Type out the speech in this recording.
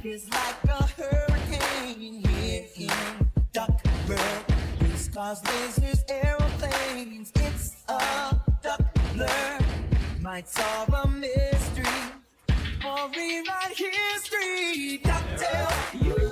is like a hurricane here in Duckburg. Police cars, lasers, aeroplanes. It's a duck blur. Might solve a mystery or rewrite history. DuckTales.